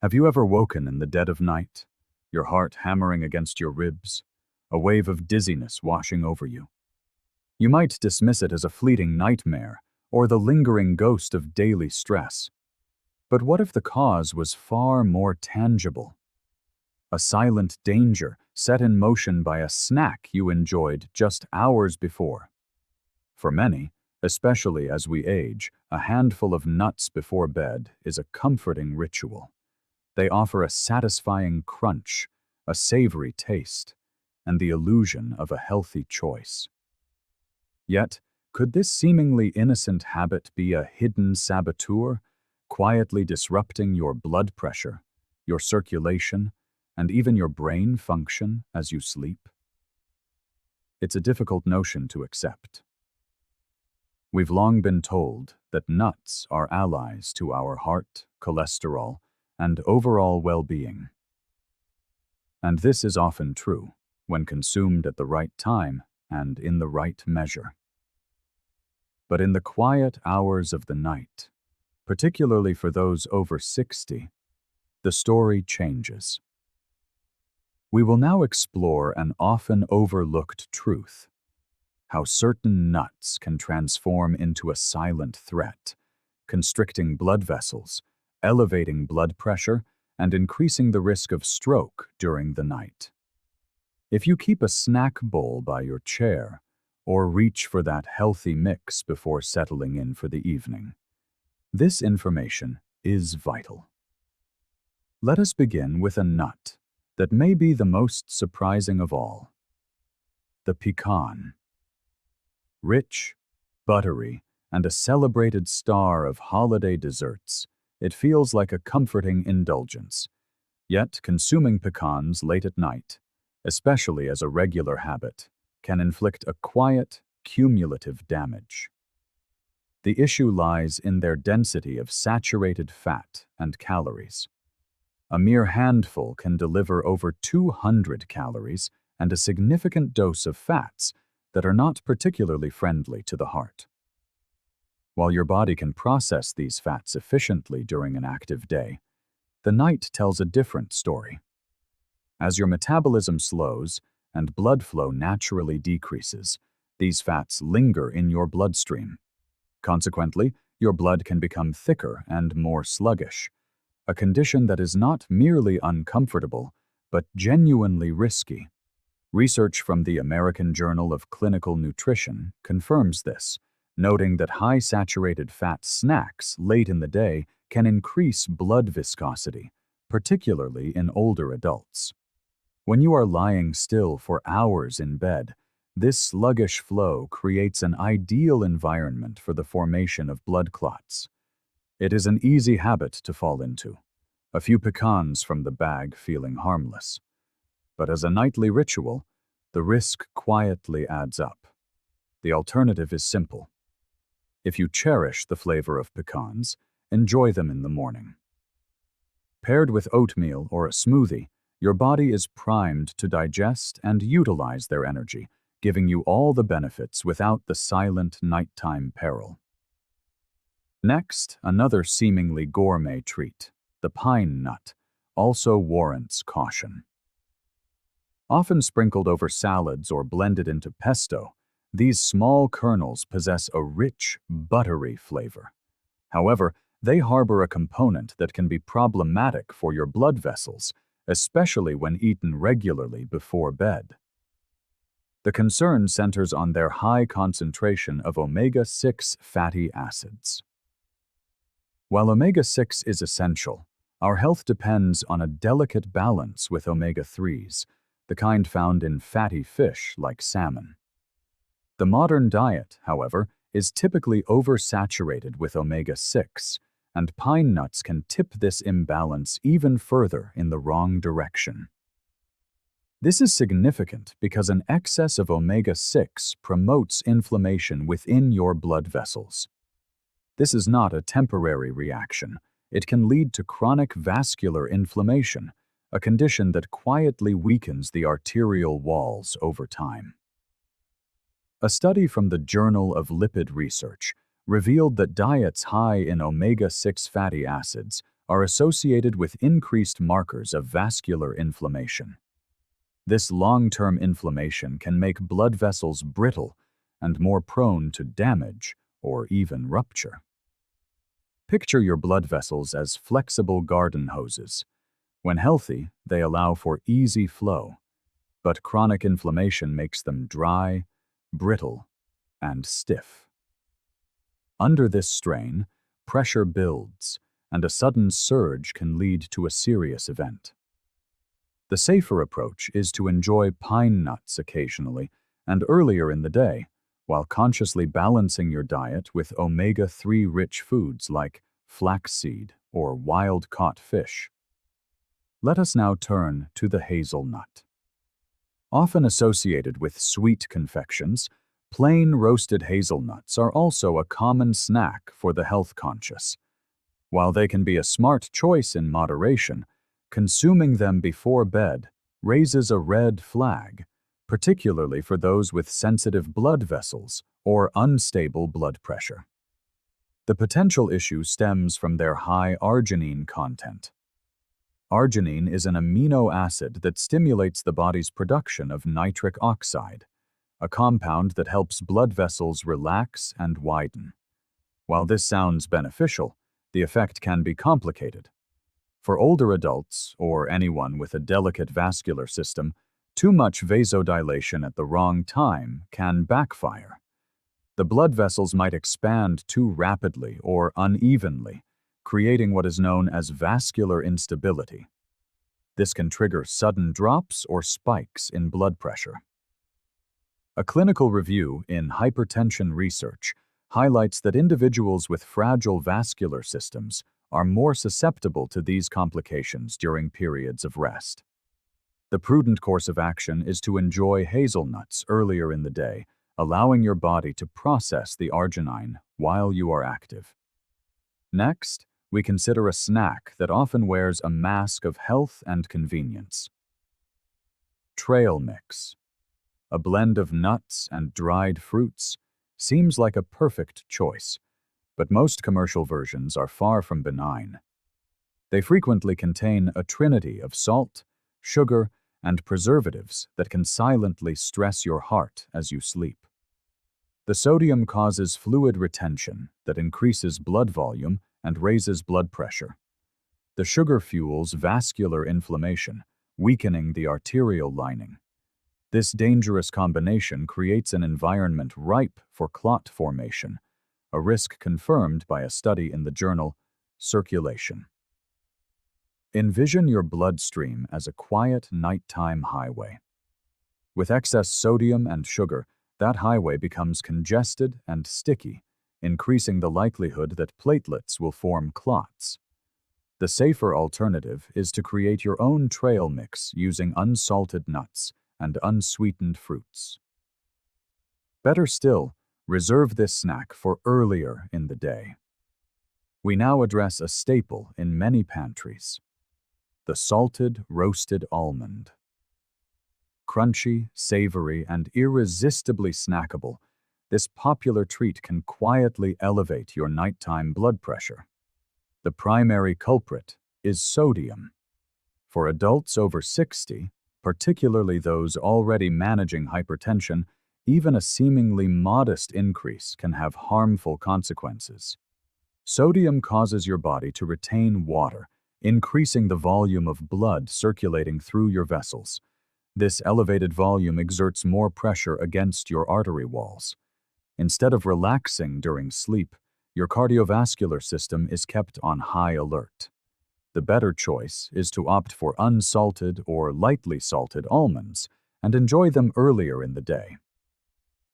Have you ever woken in the dead of night, your heart hammering against your ribs, a wave of dizziness washing over you? You might dismiss it as a fleeting nightmare or the lingering ghost of daily stress. But what if the cause was far more tangible? A silent danger set in motion by a snack you enjoyed just hours before. For many, especially as we age, a handful of nuts before bed is a comforting ritual. They offer a satisfying crunch, a savory taste, and the illusion of a healthy choice. Yet, could this seemingly innocent habit be a hidden saboteur, quietly disrupting your blood pressure, your circulation, and even your brain function as you sleep? It's a difficult notion to accept. We've long been told that nuts are allies to our heart, cholesterol, and overall well-being. And this is often true when consumed at the right time and in the right measure. But in the quiet hours of the night, particularly for those over 60, the story changes. We will now explore an often overlooked truth: how certain nuts can transform into a silent threat, constricting blood vessels, elevating blood pressure, and increasing the risk of stroke during the night. If you keep a snack bowl by your chair, or reach for that healthy mix before settling in for the evening, this information is vital. Let us begin with a nut that may be the most surprising of all: the pecan. Rich, buttery, and a celebrated star of holiday desserts, it feels like a comforting indulgence. Yet, consuming pecans late at night, especially as a regular habit, can inflict a quiet, cumulative damage. The issue lies in their density of saturated fat and calories. A mere handful can deliver over 200 calories and a significant dose of fats that are not particularly friendly to the heart. While your body can process these fats efficiently during an active day, the night tells a different story. As your metabolism slows and blood flow naturally decreases, these fats linger in your bloodstream. Consequently, your blood can become thicker and more sluggish, a condition that is not merely uncomfortable, but genuinely risky. Research from the American Journal of Clinical Nutrition confirms this, noting that high saturated fat snacks late in the day can increase blood viscosity, particularly in older adults. When you are lying still for hours in bed, this sluggish flow creates an ideal environment for the formation of blood clots. It is an easy habit to fall into, a few pecans from the bag feeling harmless. But as a nightly ritual, the risk quietly adds up. The alternative is simple. If you cherish the flavor of pecans, enjoy them in the morning. Paired with oatmeal or a smoothie, your body is primed to digest and utilize their energy, giving you all the benefits without the silent nighttime peril. Next, another seemingly gourmet treat, the pine nut, also warrants caution. Often sprinkled over salads or blended into pesto, these small kernels possess a rich, buttery flavor. However, they harbor a component that can be problematic for your blood vessels, especially when eaten regularly before bed. The concern centers on their high concentration of omega-6 fatty acids. While omega-6 is essential, our health depends on a delicate balance with omega-3s, the kind found in fatty fish like salmon. The modern diet, however, is typically oversaturated with omega-6, and pine nuts can tip this imbalance even further in the wrong direction. This is significant because an excess of omega-6 promotes inflammation within your blood vessels. This is not a temporary reaction. It can lead to chronic vascular inflammation, a condition that quietly weakens the arterial walls over time. A study from the Journal of Lipid Research revealed that diets high in omega-6 fatty acids are associated with increased markers of vascular inflammation. This long-term inflammation can make blood vessels brittle and more prone to damage or even rupture. Picture your blood vessels as flexible garden hoses. When healthy, they allow for easy flow, but chronic inflammation makes them dry, brittle, and stiff. Under this strain, pressure builds, and a sudden surge can lead to a serious event. The safer approach is to enjoy pine nuts occasionally and earlier in the day, while consciously balancing your diet with omega-3 rich foods like flaxseed or wild-caught fish. Let us now turn to the hazelnut. Often associated with sweet confections, plain roasted hazelnuts are also a common snack for the health-conscious. While they can be a smart choice in moderation, consuming them before bed raises a red flag, particularly for those with sensitive blood vessels or unstable blood pressure. The potential issue stems from their high arginine content. Arginine is an amino acid that stimulates the body's production of nitric oxide, a compound that helps blood vessels relax and widen. While this sounds beneficial, the effect can be complicated. For older adults, or anyone with a delicate vascular system, too much vasodilation at the wrong time can backfire. The blood vessels might expand too rapidly or unevenly, creating what is known as vascular instability. This can trigger sudden drops or spikes in blood pressure. A clinical review in Hypertension Research highlights that individuals with fragile vascular systems are more susceptible to these complications during periods of rest. The prudent course of action is to enjoy hazelnuts earlier in the day, allowing your body to process the arginine while you are active. Next, we consider a snack that often wears a mask of health and convenience. Trail mix. A blend of nuts and dried fruits seems like a perfect choice, but most commercial versions are far from benign. They frequently contain a trinity of salt, sugar, and preservatives that can silently stress your heart as you sleep. The sodium causes fluid retention that increases blood volume and raises blood pressure. The sugar fuels vascular inflammation, weakening the arterial lining. This dangerous combination creates an environment ripe for clot formation, a risk confirmed by a study in the journal Circulation. Envision your bloodstream as a quiet nighttime highway. With excess sodium and sugar, that highway becomes congested and sticky, increasing the likelihood that platelets will form clots. The safer alternative is to create your own trail mix using unsalted nuts and unsweetened fruits. Better still, reserve this snack for earlier in the day. We now address a staple in many pantries: the salted roasted almond. Crunchy, savory, and irresistibly snackable, this popular treat can quietly elevate your nighttime blood pressure. The primary culprit is sodium. For adults over 60, particularly those already managing hypertension, even a seemingly modest increase can have harmful consequences. Sodium causes your body to retain water, increasing the volume of blood circulating through your vessels. This elevated volume exerts more pressure against your artery walls. Instead of relaxing during sleep, your cardiovascular system is kept on high alert. The better choice is to opt for unsalted or lightly salted almonds and enjoy them earlier in the day.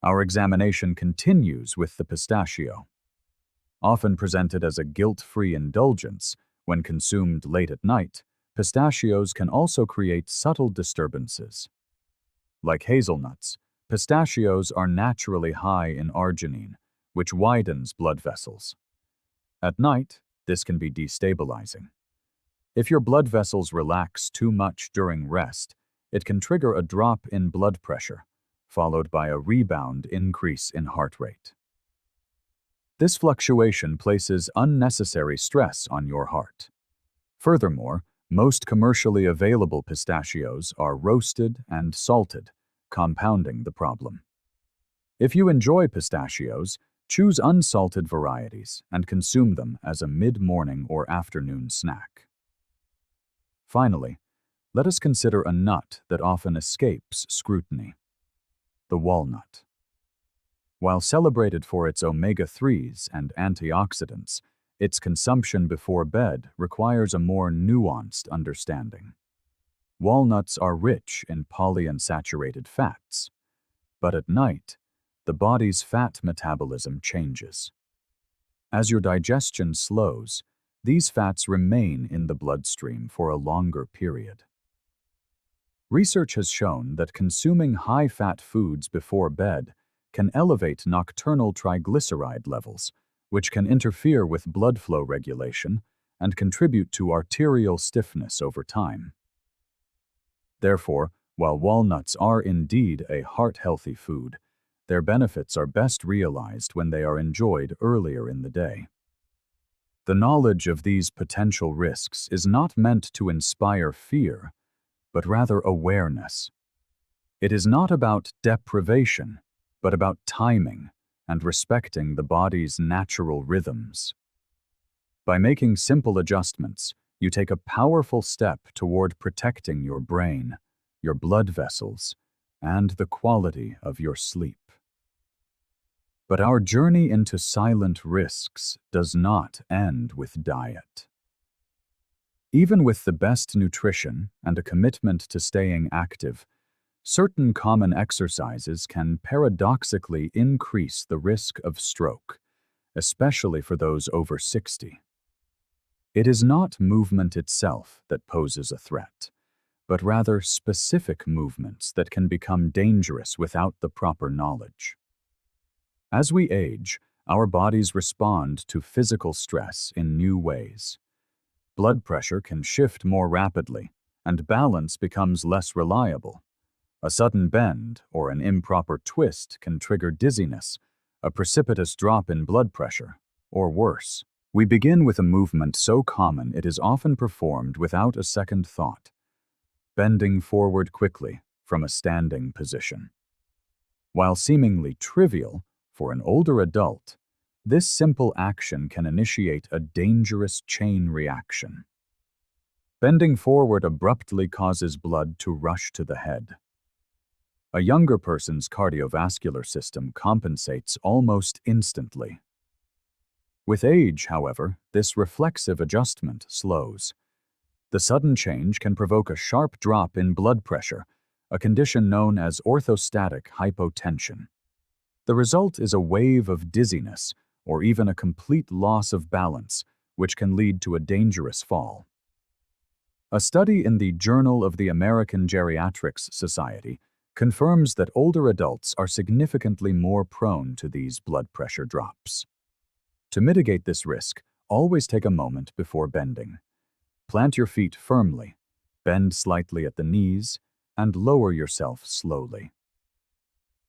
Our examination continues with the pistachio. Often presented as a guilt-free indulgence, when consumed late at night, pistachios can also create subtle disturbances. Like hazelnuts, pistachios are naturally high in arginine, which widens blood vessels. At night, this can be destabilizing. If your blood vessels relax too much during rest, it can trigger a drop in blood pressure, followed by a rebound increase in heart rate. This fluctuation places unnecessary stress on your heart. Furthermore, most commercially available pistachios are roasted and salted, compounding the problem. If you enjoy pistachios, choose unsalted varieties and consume them as a mid-morning or afternoon snack. Finally, let us consider a nut that often escapes scrutiny: the walnut. While celebrated for its omega-3s and antioxidants, its consumption before bed requires a more nuanced understanding. Walnuts are rich in polyunsaturated fats, but at night, the body's fat metabolism changes. As your digestion slows, these fats remain in the bloodstream for a longer period. Research has shown that consuming high-fat foods before bed can elevate nocturnal triglyceride levels, which can interfere with blood flow regulation and contribute to arterial stiffness over time. Therefore, while walnuts are indeed a heart-healthy food, their benefits are best realized when they are enjoyed earlier in the day. The knowledge of these potential risks is not meant to inspire fear, but rather awareness. It is not about deprivation, but about timing and respecting the body's natural rhythms. By making simple adjustments, you take a powerful step toward protecting your brain, your blood vessels, and the quality of your sleep. But our journey into silent risks does not end with diet. Even with the best nutrition and a commitment to staying active, certain common exercises can paradoxically increase the risk of stroke, especially for those over 60. It is not movement itself that poses a threat, but rather specific movements that can become dangerous without the proper knowledge. As we age, our bodies respond to physical stress in new ways. Blood pressure can shift more rapidly, and balance becomes less reliable. A sudden bend or an improper twist can trigger dizziness, a precipitous drop in blood pressure, or worse. We begin with a movement so common it is often performed without a second thought: bending forward quickly from a standing position. While seemingly trivial, for an older adult, this simple action can initiate a dangerous chain reaction. Bending forward abruptly causes blood to rush to the head. A younger person's cardiovascular system compensates almost instantly. With age, however, this reflexive adjustment slows. The sudden change can provoke a sharp drop in blood pressure, a condition known as orthostatic hypotension. The result is a wave of dizziness, or even a complete loss of balance, which can lead to a dangerous fall. A study in the Journal of the American Geriatrics Society confirms that older adults are significantly more prone to these blood pressure drops. To mitigate this risk, always take a moment before bending. Plant your feet firmly, bend slightly at the knees, and lower yourself slowly.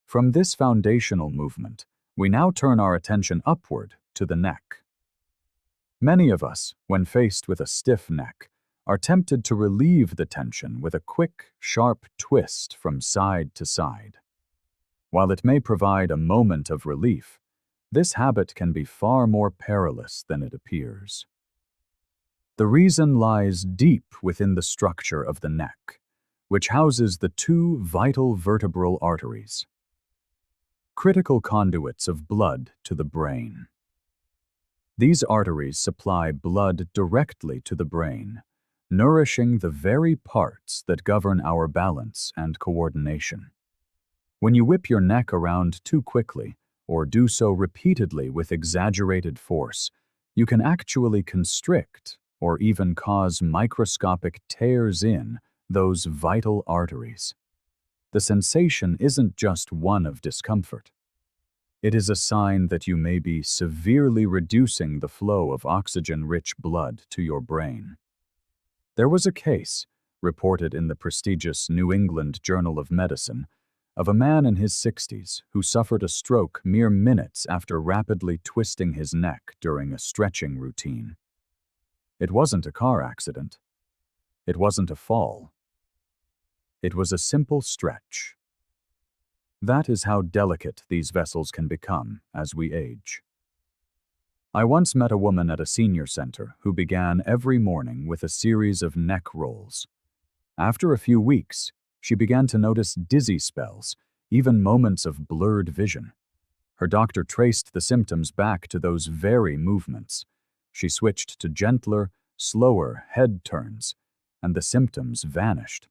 From this foundational movement, we now turn our attention upward to the neck. Many of us, when faced with a stiff neck, are tempted to relieve the tension with a quick, sharp twist from side to side. While it may provide a moment of relief, this habit can be far more perilous than it appears. The reason lies deep within the structure of the neck, which houses the two vital vertebral arteries, critical conduits of blood to the brain. These arteries supply blood directly to the brain, nourishing the very parts that govern our balance and coordination. When you whip your neck around too quickly, or do so repeatedly with exaggerated force, you can actually constrict or even cause microscopic tears in those vital arteries. The sensation isn't just one of discomfort. It is a sign that you may be severely reducing the flow of oxygen-rich blood to your brain. There was a case, reported in the prestigious New England Journal of Medicine, of a man in his 60s who suffered a stroke mere minutes after rapidly twisting his neck during a stretching routine. It wasn't a car accident. It wasn't a fall. It was a simple stretch. That is how delicate these vessels can become as we age. I once met a woman at a senior center who began every morning with a series of neck rolls. After a few weeks, she began to notice dizzy spells, even moments of blurred vision. Her doctor traced the symptoms back to those very movements. She switched to gentler, slower head turns, and the symptoms vanished.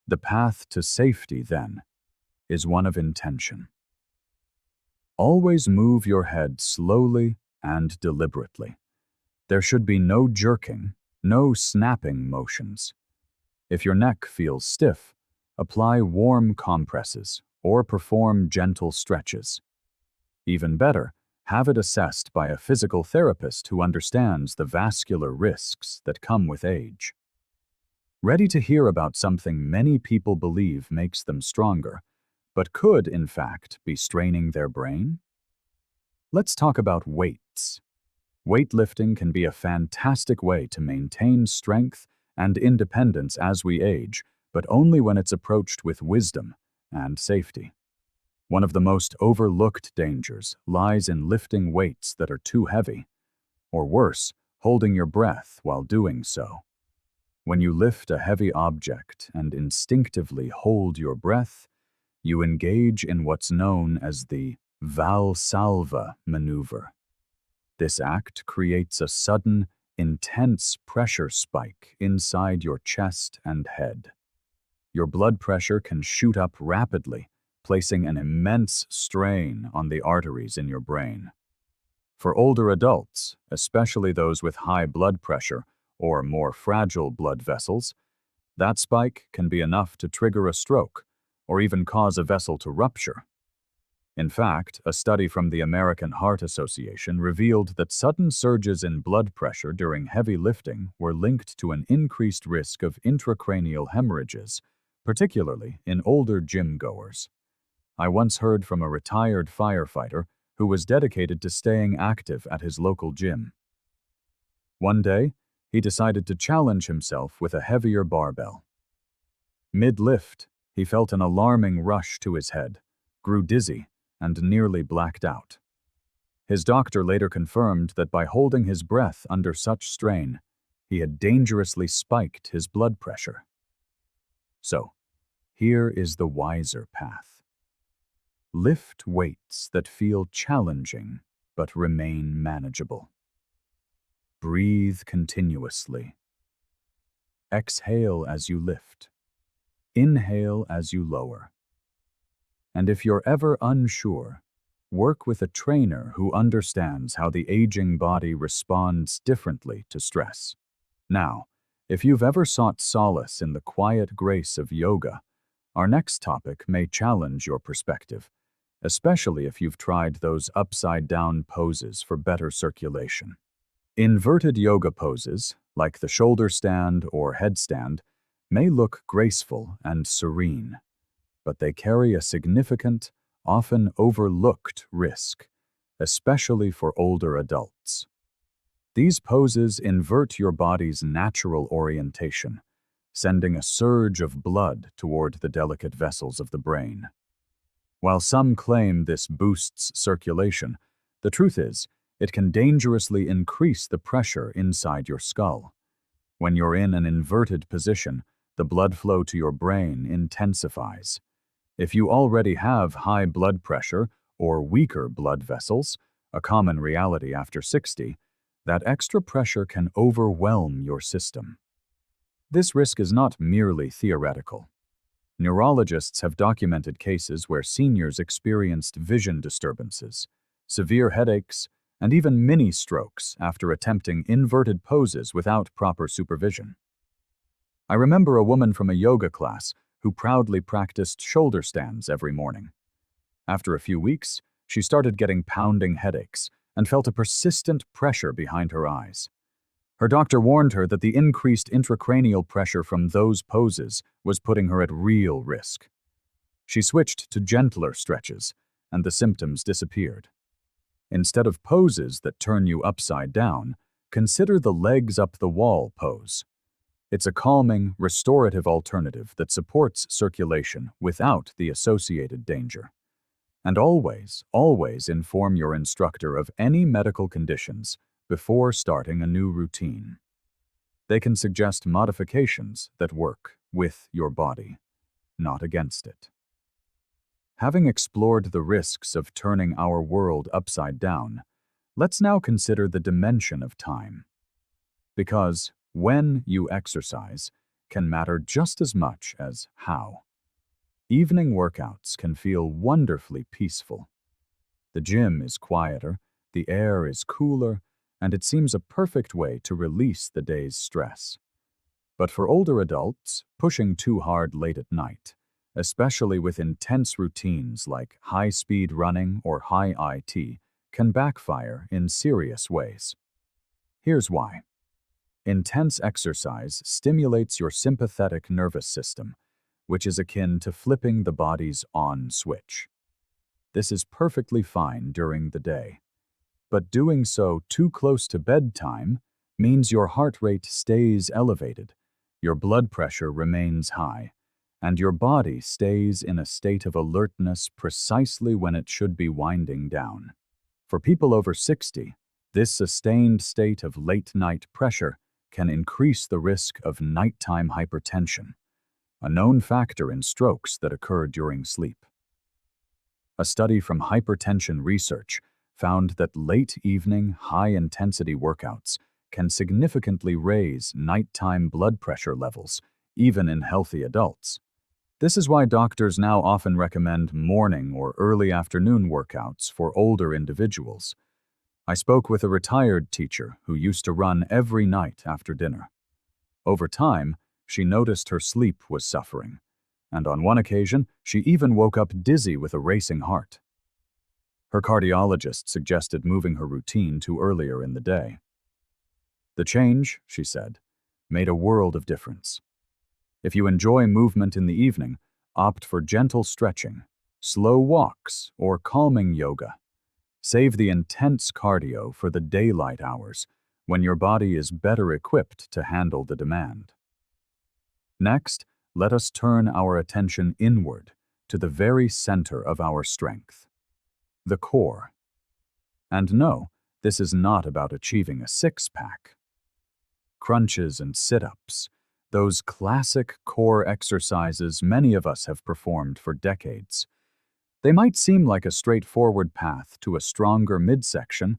The path to safety, then, is one of intention. Always move your head slowly and deliberately. There should be no jerking, no snapping motions. If your neck feels stiff, apply warm compresses or perform gentle stretches. Even better, have it assessed by a physical therapist who understands the vascular risks that come with age. Ready to hear about something many people believe makes them stronger, but could, in fact, be straining their brain? Let's talk about weights. Weightlifting can be a fantastic way to maintain strength and independence as we age, but only when it's approached with wisdom and safety. One of the most overlooked dangers lies in lifting weights that are too heavy, or worse, holding your breath while doing so. When you lift a heavy object and instinctively hold your breath, you engage in what's known as the Valsalva maneuver. This act creates a sudden, intense pressure spike inside your chest and head. Your blood pressure can shoot up rapidly, placing an immense strain on the arteries in your brain. For older adults, especially those with high blood pressure or more fragile blood vessels, that spike can be enough to trigger a stroke or even cause a vessel to rupture. In fact, a study from the American Heart Association revealed that sudden surges in blood pressure during heavy lifting were linked to an increased risk of intracranial hemorrhages, particularly in older gym goers. I once heard from a retired firefighter who was dedicated to staying active at his local gym. One day, he decided to challenge himself with a heavier barbell. Mid-lift, he felt an alarming rush to his head, grew dizzy, and nearly blacked out. His doctor later confirmed that by holding his breath under such strain, he had dangerously spiked his blood pressure. So, here is the wiser path. Lift weights that feel challenging but remain manageable. Breathe continuously. Exhale as you lift. Inhale as you lower. And if you're ever unsure, work with a trainer who understands how the aging body responds differently to stress. Now, if you've ever sought solace in the quiet grace of yoga, our next topic may challenge your perspective, especially if you've tried those upside-down poses for better circulation. Inverted yoga poses, like the shoulder stand or headstand, may look graceful and serene, but they carry a significant, often overlooked risk, especially for older adults. These poses invert your body's natural orientation, sending a surge of blood toward the delicate vessels of the brain. While some claim this boosts circulation, the truth is, it can dangerously increase the pressure inside your skull. When you're in an inverted position, the blood flow to your brain intensifies. If you already have high blood pressure or weaker blood vessels, a common reality after 60, that extra pressure can overwhelm your system. This risk is not merely theoretical. Neurologists have documented cases where seniors experienced vision disturbances, severe headaches, and even mini-strokes after attempting inverted poses without proper supervision. I remember a woman from a yoga class who proudly practiced shoulder stands every morning. After a few weeks, she started getting pounding headaches and felt a persistent pressure behind her eyes. Her doctor warned her that the increased intracranial pressure from those poses was putting her at real risk. She switched to gentler stretches, and the symptoms disappeared. Instead of poses that turn you upside down, Consider the legs up the wall pose. It's a calming, restorative alternative that supports circulation without the associated danger. And always, always inform your instructor of any medical conditions before starting a new routine. They can suggest modifications that work with your body, not against it. Having explored the risks of turning our world upside down, let's now consider the dimension of time. Because when you exercise can matter just as much as how. Evening workouts can feel wonderfully peaceful. The gym is quieter, the air is cooler, and it seems a perfect way to release the day's stress. But for older adults, pushing too hard late at night, especially with intense routines like high-speed running or high IT, can backfire in serious ways. Here's why. Intense exercise stimulates your sympathetic nervous system, which is akin to flipping the body's on switch. This is perfectly fine during the day. But doing so too close to bedtime means your heart rate stays elevated, your blood pressure remains high, and your body stays in a state of alertness precisely when it should be winding down. For people over 60, this sustained state of late-night pressure can increase the risk of nighttime hypertension, a known factor in strokes that occur during sleep. A study from hypertension research found that late-evening, high-intensity workouts can significantly raise nighttime blood pressure levels, even in healthy adults. This is why doctors now often recommend morning or early afternoon workouts for older individuals. I spoke with a retired teacher who used to run every night after dinner. Over time, she noticed her sleep was suffering, and on one occasion, she even woke up dizzy with a racing heart. Her cardiologist suggested moving her routine to earlier in the day. The change, she said, made a world of difference. If you enjoy movement in the evening, opt for gentle stretching, slow walks, or calming yoga. Save the intense cardio for the daylight hours, when your body is better equipped to handle the demand. Next, let us turn our attention inward to the very center of our strength, the core. And no, this is not about achieving a six-pack. Crunches and sit-ups, those classic core exercises many of us have performed for decades. They might seem like a straightforward path to a stronger midsection,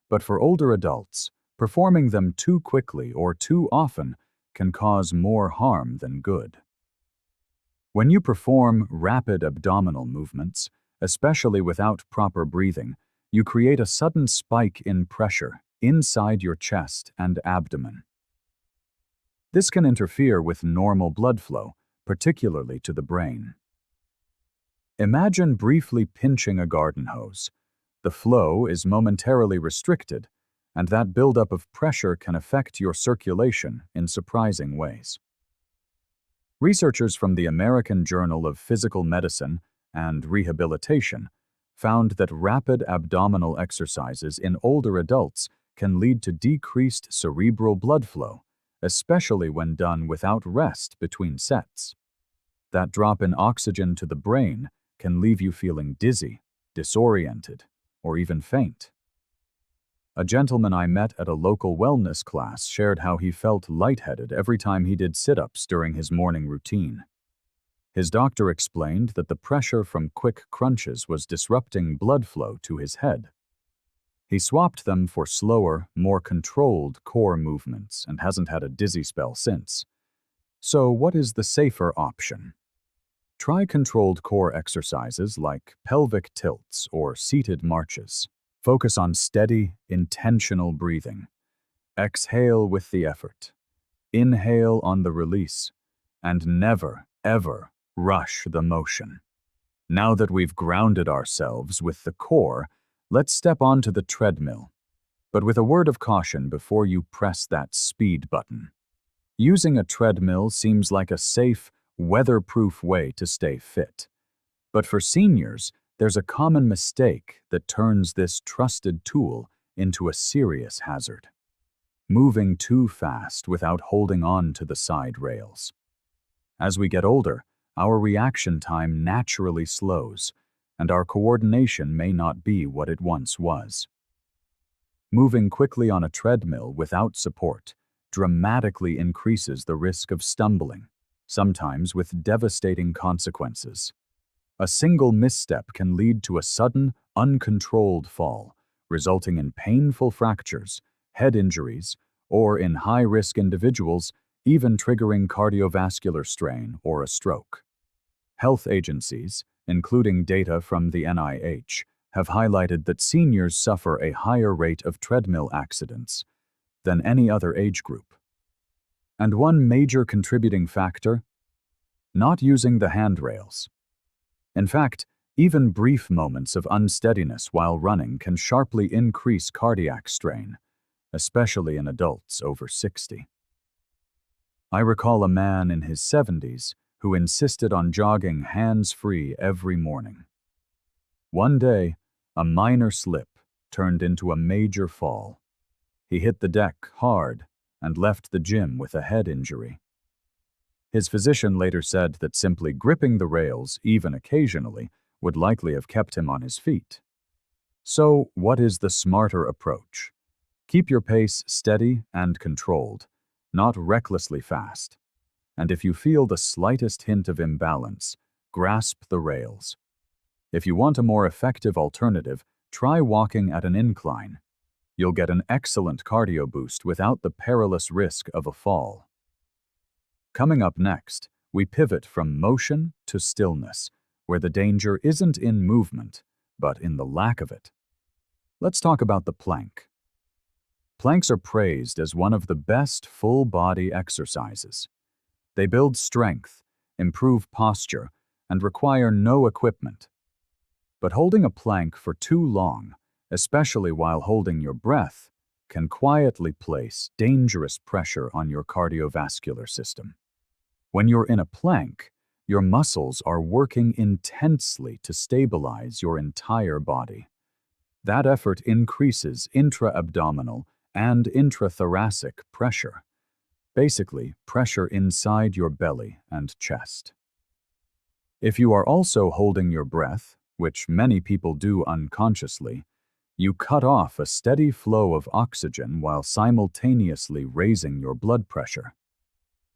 but for older adults, performing them too quickly or too often can cause more harm than good. When you perform rapid abdominal movements, especially without proper breathing, you create a sudden spike in pressure inside your chest and abdomen. This can interfere with normal blood flow, particularly to the brain. Imagine briefly pinching a garden hose. The flow is momentarily restricted, and that buildup of pressure can affect your circulation in surprising ways. Researchers from the American Journal of Physical Medicine and Rehabilitation found that rapid abdominal exercises in older adults can lead to decreased cerebral blood flow, especially when done without rest between sets. That drop in oxygen to the brain can leave you feeling dizzy, disoriented, or even faint. A gentleman I met at a local wellness class shared how he felt lightheaded every time he did sit-ups during his morning routine. His doctor explained that the pressure from quick crunches was disrupting blood flow to his head. He swapped them for slower, more controlled core movements and hasn't had a dizzy spell since. So what is the safer option? Try controlled core exercises like pelvic tilts or seated marches. Focus on steady, intentional breathing. Exhale with the effort. Inhale on the release. And never, ever rush the motion. Now that we've grounded ourselves with the core, let's step onto the treadmill. But with a word of caution before you press that speed button. Using a treadmill seems like a safe, weatherproof way to stay fit. But for seniors, there's a common mistake that turns this trusted tool into a serious hazard. moving too fast without holding on to the side rails. As we get older, our reaction time naturally slows, and our coordination may not be what it once was. Moving quickly on a treadmill without support dramatically increases the risk of stumbling, sometimes with devastating consequences. A single misstep can lead to a sudden, uncontrolled fall, resulting in painful fractures, head injuries, or in high-risk individuals, even triggering cardiovascular strain or a stroke. Health agencies, including data from the NIH, have highlighted that seniors suffer a higher rate of treadmill accidents than any other age group. And one major contributing factor? Not using the handrails. In fact, even brief moments of unsteadiness while running can sharply increase cardiac strain, especially in adults over 60. I recall a man in his 70s who insisted on jogging hands-free every morning. One day, a minor slip turned into a major fall. He hit the deck hard and left the gym with a head injury. His physician later said that simply gripping the rails, even occasionally, would likely have kept him on his feet. So, what is the smarter approach? Keep your pace steady and controlled, not recklessly fast. And if you feel the slightest hint of imbalance, grasp the rails. If you want a more effective alternative, try walking at an incline. You'll get an excellent cardio boost without the perilous risk of a fall. Coming up next, we pivot from motion to stillness, where the danger isn't in movement, but in the lack of it. Let's talk about the plank. Planks are praised as one of the best full-body exercises. They build strength, improve posture, and require no equipment. But holding a plank for too long, especially while holding your breath, can quietly place dangerous pressure on your cardiovascular system. When you're in a plank, your muscles are working intensely to stabilize your entire body. That effort increases intra-abdominal and intrathoracic pressure, basically pressure inside your belly and chest. If you are also holding your breath, which many people do unconsciously, you cut off a steady flow of oxygen while simultaneously raising your blood pressure.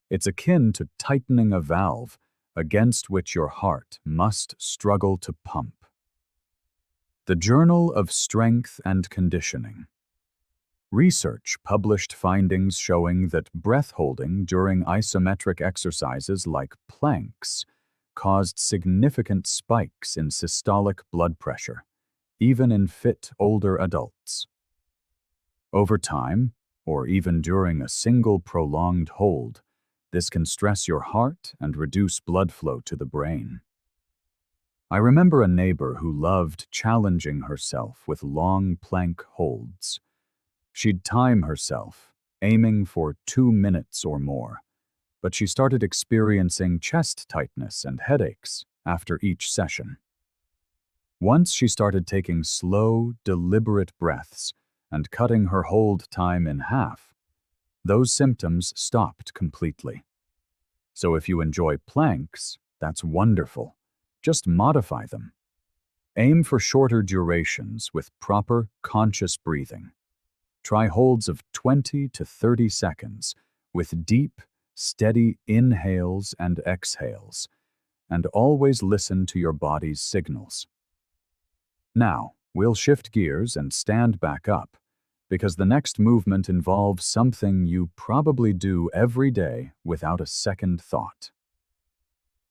It's akin to tightening a valve against which your heart must struggle to pump. The Journal of Strength and Conditioning. Research published findings showing that breath holding during isometric exercises like planks caused significant spikes in systolic blood pressure, even in fit older adults. Over time, or even during a single prolonged hold, this can stress your heart and reduce blood flow to the brain. I remember a neighbor who loved challenging herself with long plank holds. She'd time herself, aiming for 2 minutes or more, but she started experiencing chest tightness and headaches after each session. Once she started taking slow, deliberate breaths and cutting her hold time in half, those symptoms stopped completely. So if you enjoy planks, that's wonderful. Just modify them. Aim for shorter durations with proper, conscious breathing. Try holds of 20 to 30 seconds with deep, steady inhales and exhales, and always listen to your body's signals. Now, we'll shift gears and stand back up, because the next movement involves something you probably do every day without a second thought.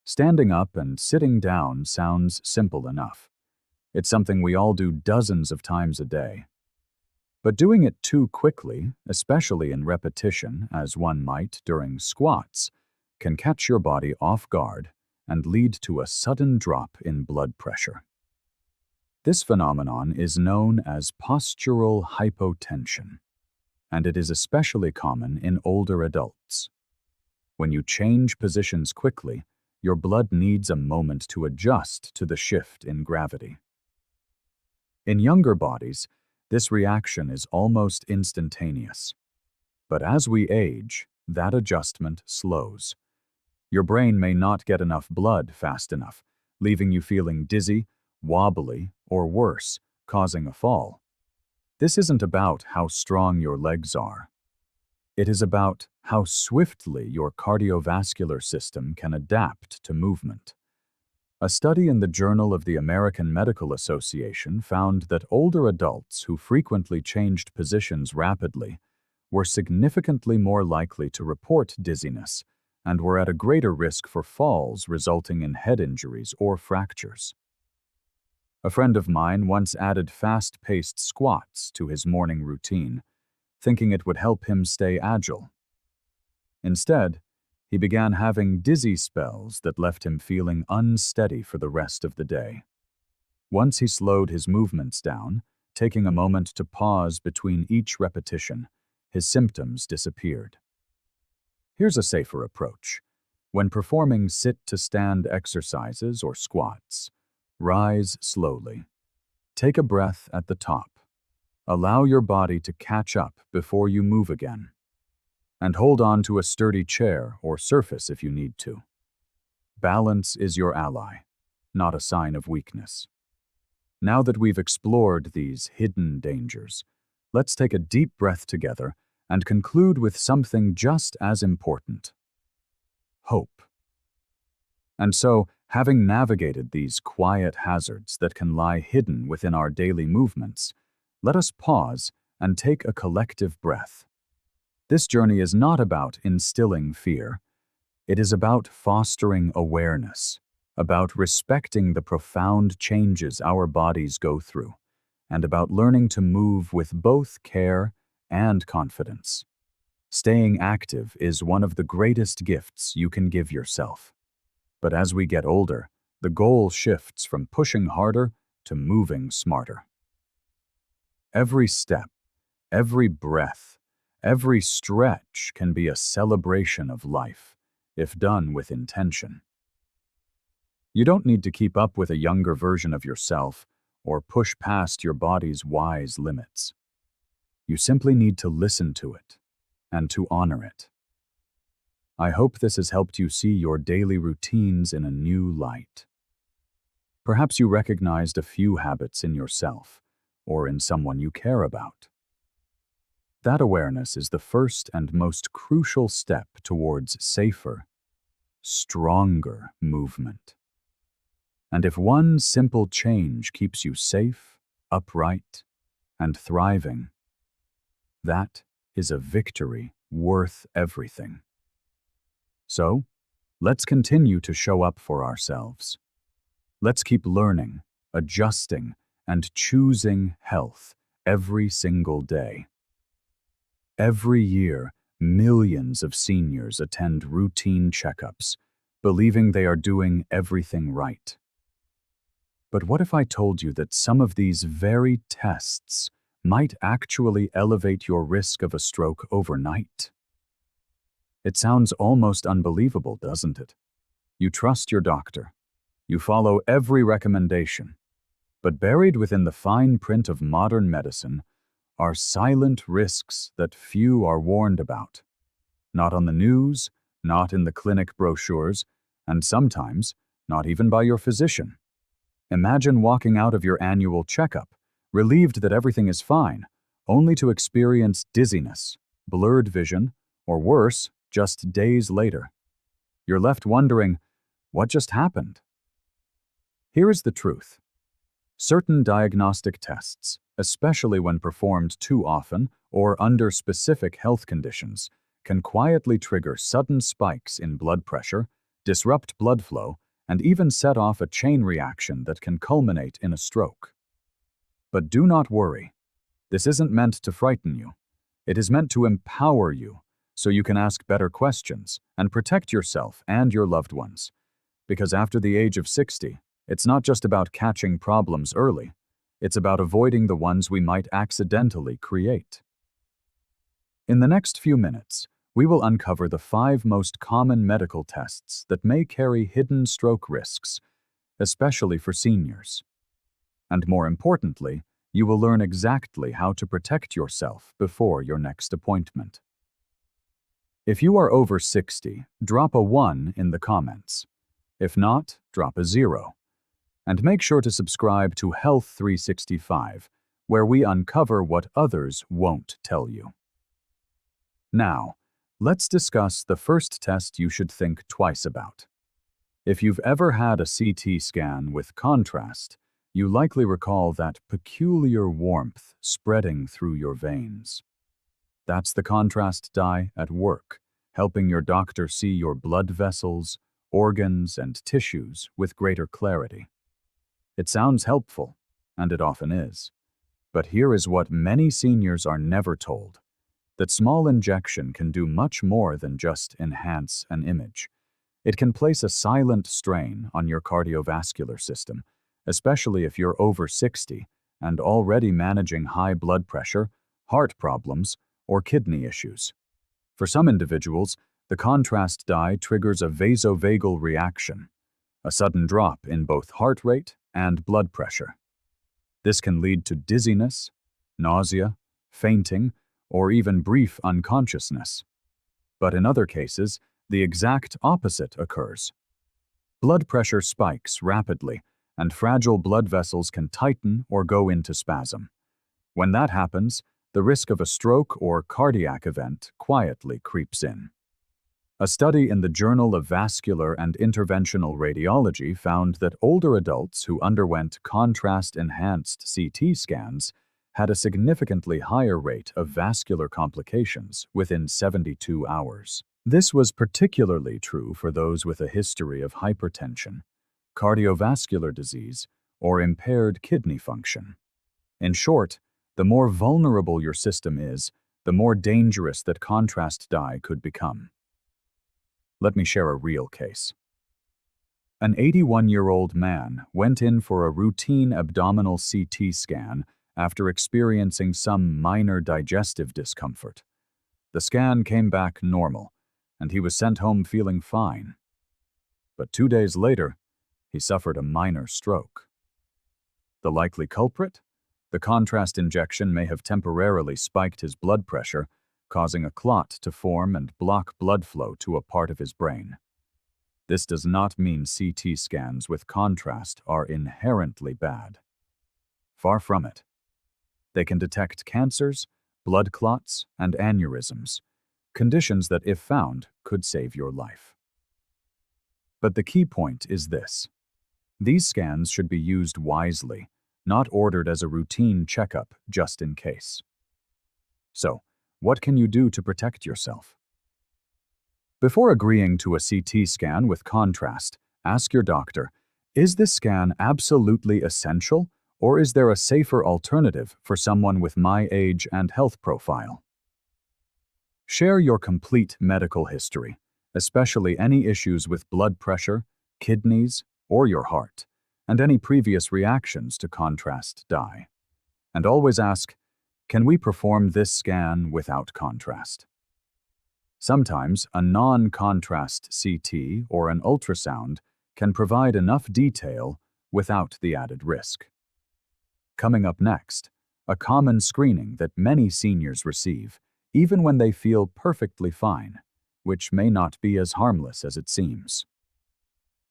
Standing up and sitting down sounds simple enough. It's something we all do dozens of times a day. But doing it too quickly, especially in repetition, as one might during squats, can catch your body off guard and lead to a sudden drop in blood pressure. This phenomenon is known as postural hypotension, and it is especially common in older adults. When you change positions quickly, your blood needs a moment to adjust to the shift in gravity. In younger bodies, this reaction is almost instantaneous. But as we age, that adjustment slows. Your brain may not get enough blood fast enough, leaving you feeling dizzy, wobbly, or worse, causing a fall. This isn't about how strong your legs are. It is about how swiftly your cardiovascular system can adapt to movement. A study in the Journal of the American Medical Association found that older adults who frequently changed positions rapidly were significantly more likely to report dizziness and were at a greater risk for falls resulting in head injuries or fractures. A friend of mine once added fast-paced squats to his morning routine, thinking it would help him stay agile. Instead, he began having dizzy spells that left him feeling unsteady for the rest of the day. Once he slowed his movements down, taking a moment to pause between each repetition, his symptoms disappeared. Here's a safer approach. When performing sit-to-stand exercises or squats, rise slowly. Take a breath at the top. Allow your body to catch up before you move again. And hold on to a sturdy chair or surface if you need to. Balance is your ally, not a sign of weakness. Now that we've explored these hidden dangers, let's take a deep breath together and conclude with something just as important: hope. And so, having navigated these quiet hazards that can lie hidden within our daily movements, let us pause and take a collective breath. This journey is not about instilling fear. It is about fostering awareness, about respecting the profound changes our bodies go through, and about learning to move with both care and confidence. Staying active is one of the greatest gifts you can give yourself. But as we get older, the goal shifts from pushing harder to moving smarter. Every step, every breath, every stretch can be a celebration of life, if done with intention. You don't need to keep up with a younger version of yourself or push past your body's wise limits. You simply need to listen to it and to honor it. I hope this has helped you see your daily routines in a new light. Perhaps you recognized a few habits in yourself or in someone you care about. That awareness is the first and most crucial step towards safer, stronger movement. And if one simple change keeps you safe, upright, and thriving, that is a victory worth everything. So, let's continue to show up for ourselves. Let's keep learning, adjusting, and choosing health every single day. Every year, millions of seniors attend routine checkups, believing they are doing everything right. But what if I told you that some of these very tests might actually elevate your risk of a stroke overnight? It sounds almost unbelievable, doesn't it? You trust your doctor. You follow every recommendation. But buried within the fine print of modern medicine are silent risks that few are warned about. Not on the news, not in the clinic brochures, and sometimes not even by your physician. Imagine walking out of your annual checkup, relieved that everything is fine, only to experience dizziness, blurred vision, or worse, just days later. You're left wondering, what just happened? Here is the truth. Certain diagnostic tests, especially when performed too often or under specific health conditions, can quietly trigger sudden spikes in blood pressure, disrupt blood flow, and even set off a chain reaction that can culminate in a stroke. But do not worry. This isn't meant to frighten you. It is meant to empower you so you can ask better questions and protect yourself and your loved ones. Because after the age of 60, it's not just about catching problems early. It's about avoiding the ones we might accidentally create. In the next few minutes, we will uncover the 5 most common medical tests that may carry hidden stroke risks, especially for seniors. And more importantly, you will learn exactly how to protect yourself before your next appointment. If you are over 60, drop a 1 in the comments. If not, drop a 0. And make sure to subscribe to Health 365, where we uncover what others won't tell you. Now, let's discuss the first test you should think twice about. If you've ever had a CT scan with contrast, you likely recall that peculiar warmth spreading through your veins. That's the contrast dye at work, helping your doctor see your blood vessels, organs, and tissues with greater clarity. It sounds helpful, and it often is. But here is what many seniors are never told: that small injection can do much more than just enhance an image. It can place a silent strain on your cardiovascular system, especially if you're over 60 and already managing high blood pressure, heart problems, or kidney issues. For some individuals, the contrast dye triggers a vasovagal reaction, a sudden drop in both heart rate and blood pressure. This can lead to dizziness, nausea, fainting, or even brief unconsciousness. But in other cases, the exact opposite occurs. Blood pressure spikes rapidly, and fragile blood vessels can tighten or go into spasm. When that happens, the risk of a stroke or cardiac event quietly creeps in. A study in the Journal of Vascular and Interventional Radiology found that older adults who underwent contrast-enhanced CT scans had a significantly higher rate of vascular complications within 72 hours. This was particularly true for those with a history of hypertension, cardiovascular disease, or impaired kidney function. In short, the more vulnerable your system is, the more dangerous that contrast dye could become. Let me share a real case. An 81-year-old man went in for a routine abdominal CT scan after experiencing some minor digestive discomfort. The scan came back normal, and he was sent home feeling fine. But 2 days later, he suffered a minor stroke. The likely culprit? The contrast injection may have temporarily spiked his blood pressure, causing a clot to form and block blood flow to a part of his brain. This does not mean CT scans with contrast are inherently bad. Far from it. They can detect cancers, blood clots, and aneurysms, conditions that, if found, could save your life. But the key point is this: these scans should be used wisely, not ordered as a routine checkup just in case. So, what can you do to protect yourself? Before agreeing to a CT scan with contrast, ask your doctor, is this scan absolutely essential, or is there a safer alternative for someone with my age and health profile? Share your complete medical history, especially any issues with blood pressure, kidneys, or your heart, and any previous reactions to contrast dye. And always ask, can we perform this scan without contrast? Sometimes a non-contrast CT or an ultrasound can provide enough detail without the added risk. Coming up next, a common screening that many seniors receive, even when they feel perfectly fine, which may not be as harmless as it seems.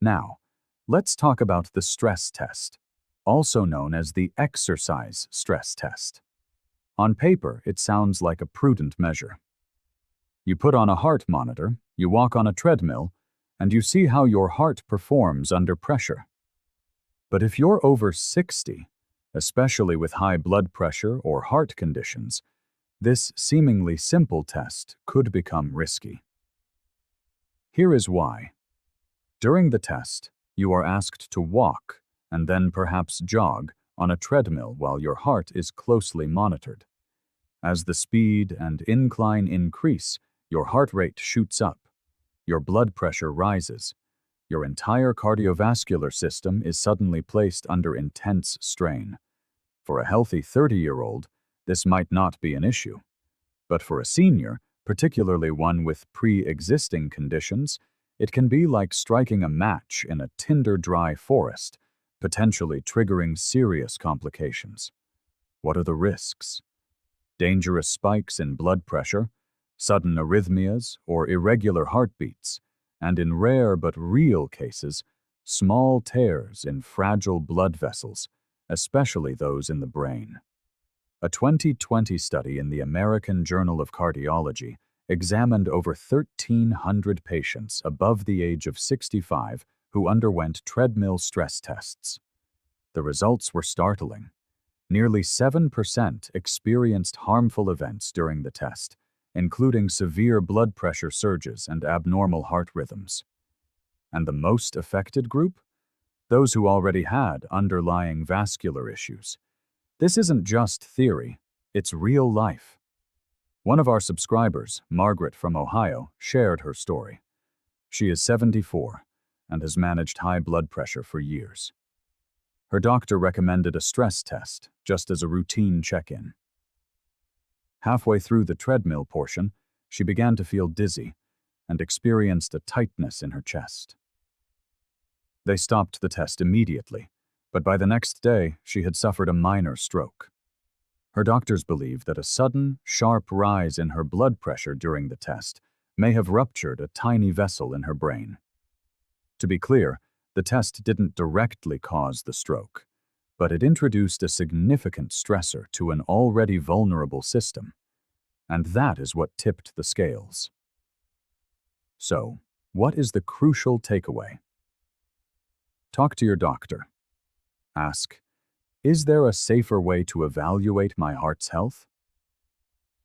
Now, let's talk about the stress test, also known as the exercise stress test. On paper, it sounds like a prudent measure. You put on a heart monitor, you walk on a treadmill, and you see how your heart performs under pressure. But if you're over 60, especially with high blood pressure or heart conditions, this seemingly simple test could become risky. Here is why. During the test, you are asked to walk and then perhaps jog on a treadmill while your heart is closely monitored. As the speed and incline increase, your heart rate shoots up, your blood pressure rises, your entire cardiovascular system is suddenly placed under intense strain. For a healthy 30-year-old, this might not be an issue. But for a senior, particularly one with pre-existing conditions, it can be like striking a match in a tinder-dry forest, potentially triggering serious complications. What are the risks? Dangerous spikes in blood pressure, sudden arrhythmias, or irregular heartbeats, and in rare but real cases, small tears in fragile blood vessels, especially those in the brain. A 2020 study in the American Journal of Cardiology examined over 1,300 patients above the age of 65 who underwent treadmill stress tests. The results were startling. Nearly 7% experienced harmful events during the test, including severe blood pressure surges and abnormal heart rhythms. And the most affected group? Those who already had underlying vascular issues. This isn't just theory, it's real life. One of our subscribers, Margaret from Ohio, shared her story. She is 74 and has managed high blood pressure for years. Her doctor recommended a stress test, just as a routine check-in. Halfway through the treadmill portion, she began to feel dizzy and experienced a tightness in her chest. They stopped the test immediately, but by the next day, she had suffered a minor stroke. Her doctors believe that a sudden, sharp rise in her blood pressure during the test may have ruptured a tiny vessel in her brain. To be clear, the test didn't directly cause the stroke, but it introduced a significant stressor to an already vulnerable system, and that is what tipped the scales. So, what is the crucial takeaway? Talk to your doctor. Ask, is there a safer way to evaluate my heart's health?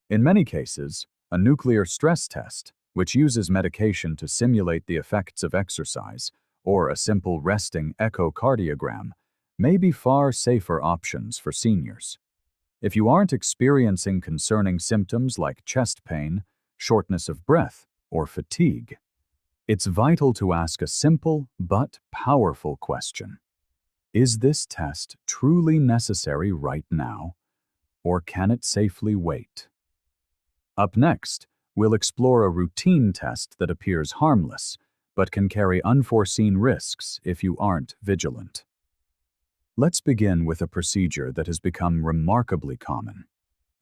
In many cases, a nuclear stress test, which uses medication to simulate the effects of exercise, or a simple resting echocardiogram, may be far safer options for seniors. If you aren't experiencing concerning symptoms like chest pain, shortness of breath, or fatigue, it's vital to ask a simple but powerful question. Is this test truly necessary right now, or can it safely wait? Up next, we'll explore a routine test that appears harmless, but can carry unforeseen risks if you aren't vigilant. Let's begin with a procedure that has become remarkably common,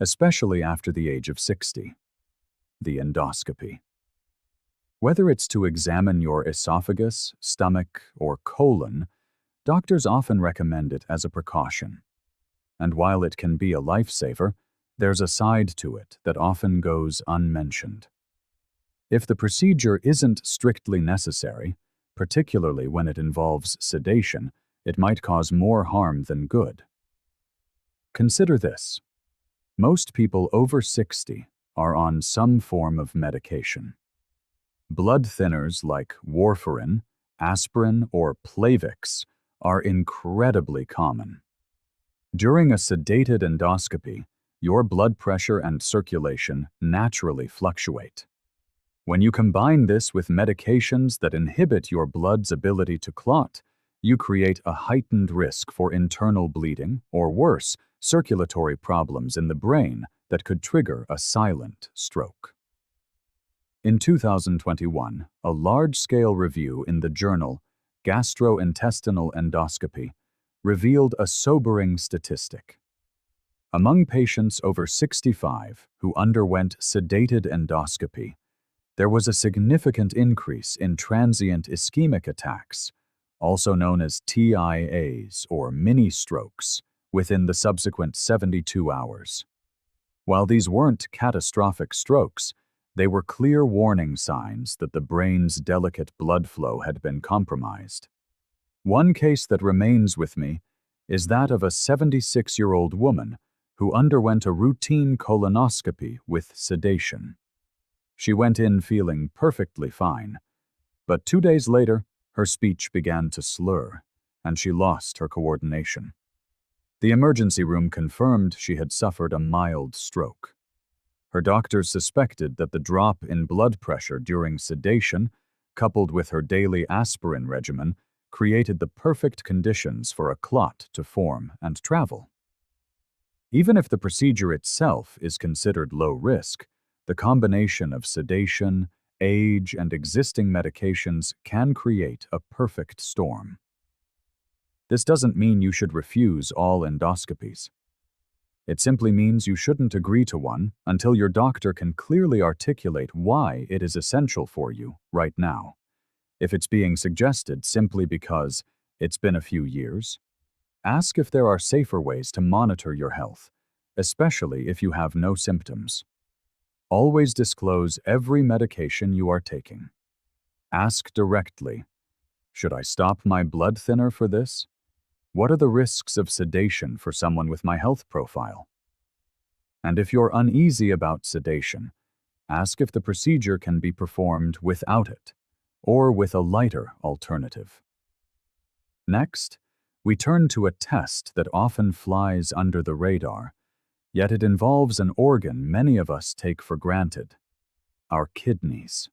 especially after the age of 60, the endoscopy. Whether it's to examine your esophagus, stomach, or colon, doctors often recommend it as a precaution. And while it can be a lifesaver, there's a side to it that often goes unmentioned. If the procedure isn't strictly necessary, particularly when it involves sedation, it might cause more harm than good. Consider this. Most people over 60 are on some form of medication. Blood thinners like warfarin, aspirin, or Plavix are incredibly common. During a sedated endoscopy, your blood pressure and circulation naturally fluctuate. When you combine this with medications that inhibit your blood's ability to clot, you create a heightened risk for internal bleeding, or worse, circulatory problems in the brain that could trigger a silent stroke. In 2021, a large-scale review in the journal Gastrointestinal Endoscopy revealed a sobering statistic. Among patients over 65 who underwent sedated endoscopy, there was a significant increase in transient ischemic attacks, also known as TIAs or mini-strokes, within the subsequent 72 hours. While these weren't catastrophic strokes, they were clear warning signs that the brain's delicate blood flow had been compromised. One case that remains with me is that of a 76-year-old woman who underwent a routine colonoscopy with sedation. She went in feeling perfectly fine, but 2 days later, her speech began to slur, and she lost her coordination. The emergency room confirmed she had suffered a mild stroke. Her doctors suspected that the drop in blood pressure during sedation, coupled with her daily aspirin regimen, created the perfect conditions for a clot to form and travel. Even if the procedure itself is considered low risk, the combination of sedation, age, and existing medications can create a perfect storm. This doesn't mean you should refuse all endoscopies. It simply means you shouldn't agree to one until your doctor can clearly articulate why it is essential for you right now. If it's being suggested simply because it's been a few years, ask if there are safer ways to monitor your health, especially if you have no symptoms. Always disclose every medication you are taking. Ask directly, should I stop my blood thinner for this? What are the risks of sedation for someone with my health profile? And if you're uneasy about sedation, ask if the procedure can be performed without it, or with a lighter alternative. Next, we turn to a test that often flies under the radar, yet it involves an organ many of us take for granted: our kidneys.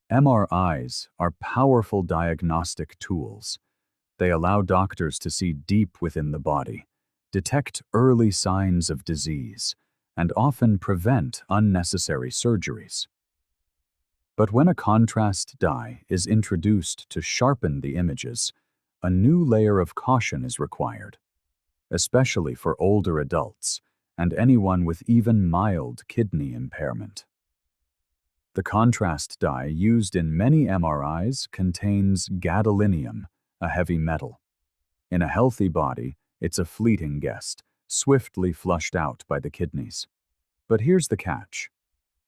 MRIs are powerful diagnostic tools. They allow doctors to see deep within the body, detect early signs of disease, and often prevent unnecessary surgeries. But when a contrast dye is introduced to sharpen the images, a new layer of caution is required, especially for older adults and anyone with even mild kidney impairment. The contrast dye used in many MRIs contains gadolinium, a heavy metal. In a healthy body, it's a fleeting guest, swiftly flushed out by the kidneys. But here's the catch.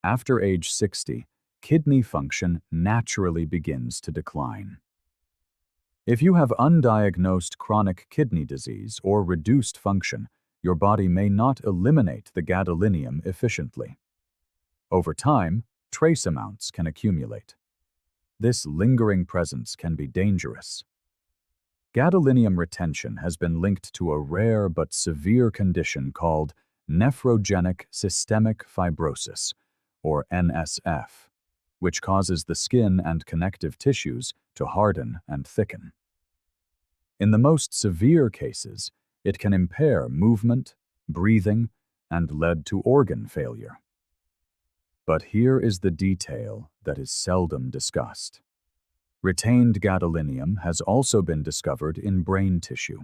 After age 60, kidney function naturally begins to decline. If you have undiagnosed chronic kidney disease or reduced function, your body may not eliminate the gadolinium efficiently. Over time, trace amounts can accumulate. This lingering presence can be dangerous. Gadolinium retention has been linked to a rare but severe condition called nephrogenic systemic fibrosis, or NSF, which causes the skin and connective tissues to harden and thicken. In the most severe cases, it can impair movement, breathing, and lead to organ failure. But here is the detail that is seldom discussed. Retained gadolinium has also been discovered in brain tissue.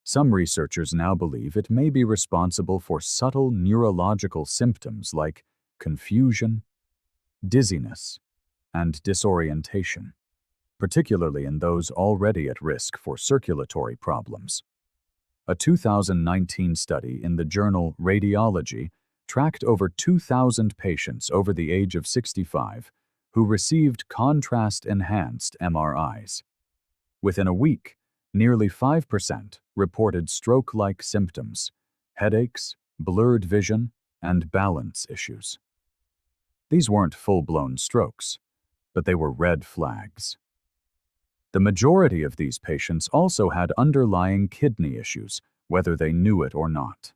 Some researchers now believe it may be responsible for subtle neurological symptoms like confusion, dizziness, and disorientation, particularly in those already at risk for circulatory problems. A 2019 study in the journal Radiology tracked over 2,000 patients over the age of 65 who received contrast-enhanced MRIs. Within a week, nearly 5% reported stroke-like symptoms, headaches, blurred vision, and balance issues. These weren't full-blown strokes, but they were red flags. The majority of these patients also had underlying kidney issues, whether they knew it or not.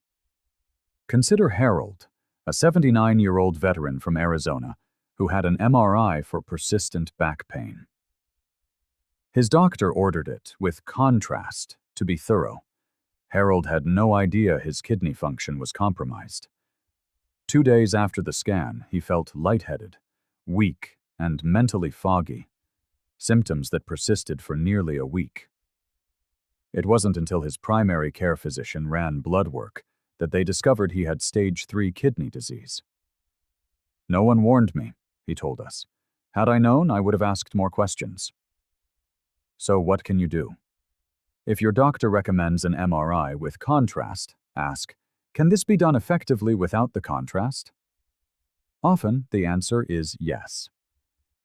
Consider Harold, a 79-year-old veteran from Arizona who had an MRI for persistent back pain. His doctor ordered it with contrast to be thorough. Harold had no idea his kidney function was compromised. 2 days after the scan, he felt lightheaded, weak, and mentally foggy, symptoms that persisted for nearly a week. It wasn't until his primary care physician ran blood work that they discovered he had stage 3 kidney disease. "No one warned me," he told us. "Had I known, I would have asked more questions." So what can you do? If your doctor recommends an MRI with contrast, ask, can this be done effectively without the contrast? Often, the answer is yes.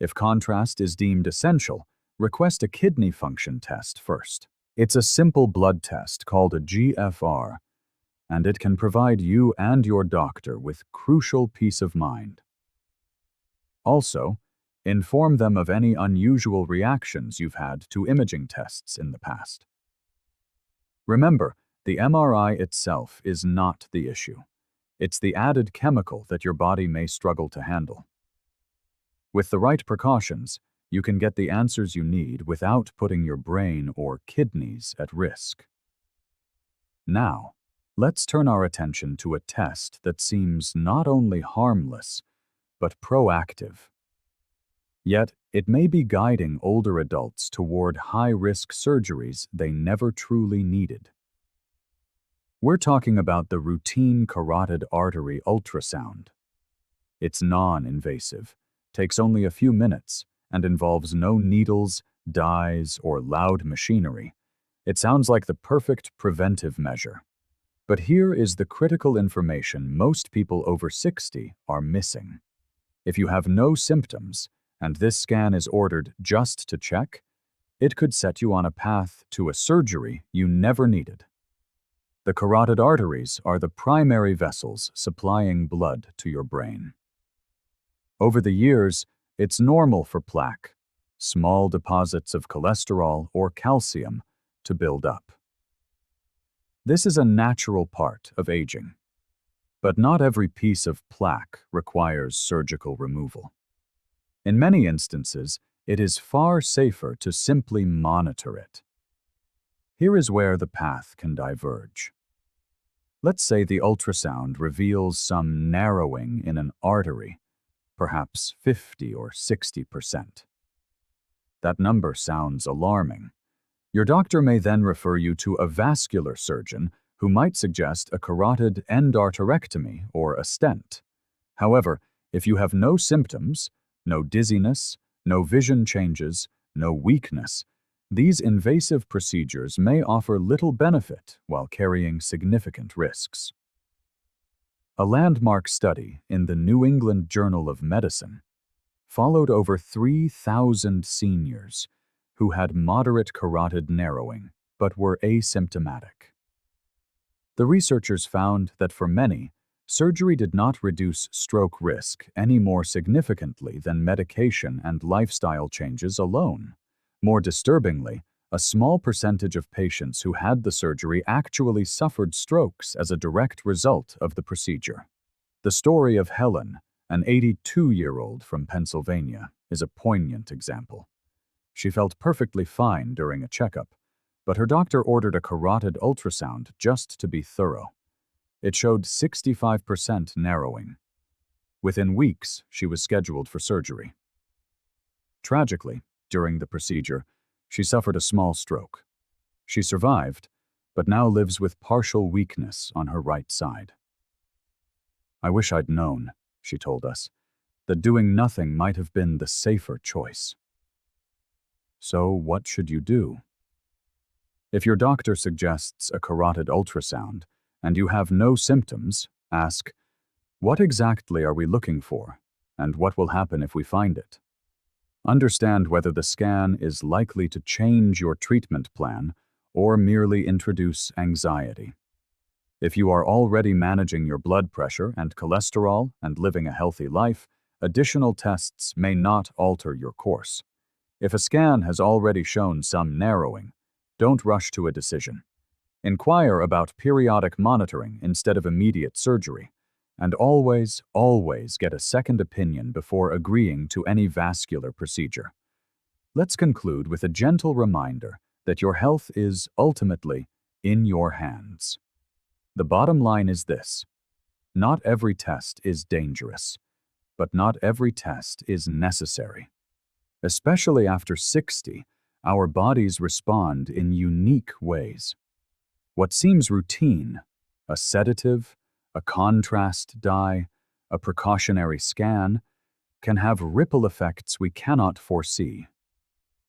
If contrast is deemed essential, request a kidney function test first. It's a simple blood test called a GFR, and it can provide you and your doctor with crucial peace of mind. Also, inform them of any unusual reactions you've had to imaging tests in the past. Remember, the MRI itself is not the issue. It's the added chemical that your body may struggle to handle. With the right precautions, you can get the answers you need without putting your brain or kidneys at risk. Now, let's turn our attention to a test that seems not only harmless, but proactive. Yet, it may be guiding older adults toward high-risk surgeries they never truly needed. We're talking about the routine carotid artery ultrasound. It's non-invasive, takes only a few minutes, and involves no needles, dyes, or loud machinery. It sounds like the perfect preventive measure. But here is the critical information most people over 60 are missing. If you have no symptoms, and this scan is ordered just to check, it could set you on a path to a surgery you never needed. The carotid arteries are the primary vessels supplying blood to your brain. Over the years, it's normal for plaque, small deposits of cholesterol or calcium, to build up. This is a natural part of aging. But not every piece of plaque requires surgical removal. In many instances, it is far safer to simply monitor it. Here is where the path can diverge. Let's say the ultrasound reveals some narrowing in an artery, perhaps 50 or 60%. That number sounds alarming. Your doctor may then refer you to a vascular surgeon who might suggest a carotid endarterectomy or a stent. However, if you have no symptoms, no dizziness, no vision changes, no weakness, these invasive procedures may offer little benefit while carrying significant risks. A landmark study in the New England Journal of Medicine followed over 3,000 seniors who had moderate carotid narrowing but were asymptomatic. The researchers found that for many, surgery did not reduce stroke risk any more significantly than medication and lifestyle changes alone. More disturbingly, a small percentage of patients who had the surgery actually suffered strokes as a direct result of the procedure. The story of Helen, an 82-year-old from Pennsylvania, is a poignant example. She felt perfectly fine during a checkup, but her doctor ordered a carotid ultrasound just to be thorough. It showed 65% narrowing. Within weeks, she was scheduled for surgery. Tragically, during the procedure, she suffered a small stroke. She survived, but now lives with partial weakness on her right side. "I wish I'd known," she told us, "that doing nothing might have been the safer choice." So what should you do? If your doctor suggests a carotid ultrasound and you have no symptoms, ask, "What exactly are we looking for, and what will happen if we find it?" Understand whether the scan is likely to change your treatment plan or merely introduce anxiety. If you are already managing your blood pressure and cholesterol and living a healthy life, additional tests may not alter your course. If a scan has already shown some narrowing, don't rush to a decision. Inquire about periodic monitoring instead of immediate surgery, and always get a second opinion before agreeing to any vascular procedure. Let's conclude with a gentle reminder that your health is ultimately in your hands. The bottom line is this: not every test is dangerous, but not every test is necessary. Especially after 60, our bodies respond in unique ways. What seems routine, a sedative, a contrast dye, a precautionary scan, can have ripple effects we cannot foresee.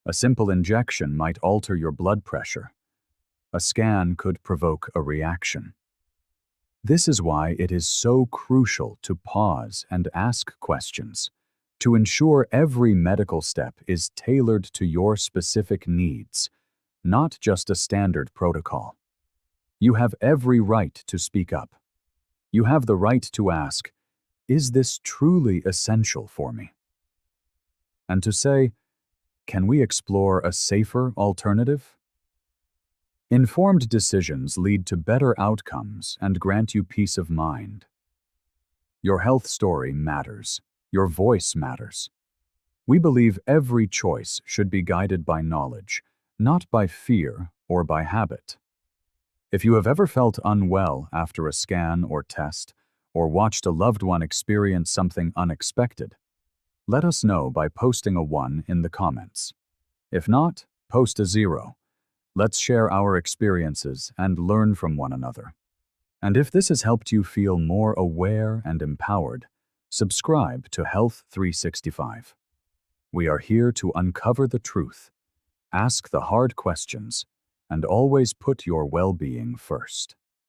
A simple injection might alter your blood pressure. A scan could provoke a reaction. This is why it is so crucial to pause and ask questions, to ensure every medical step is tailored to your specific needs, not just a standard protocol. You have every right to speak up. You have the right to ask, "Is this truly essential for me?" And to say, "Can we explore a safer alternative?" Informed decisions lead to better outcomes and grant you peace of mind. Your health story matters. Your voice matters. We believe every choice should be guided by knowledge, not by fear or by habit. If you have ever felt unwell after a scan or test, or watched a loved one experience something unexpected, let us know by posting a 1 in the comments. If not, post a 0. Let's share our experiences and learn from one another. And if this has helped you feel more aware and empowered, subscribe to Health 365. We are here to uncover the truth, ask the hard questions, and always put your well-being first.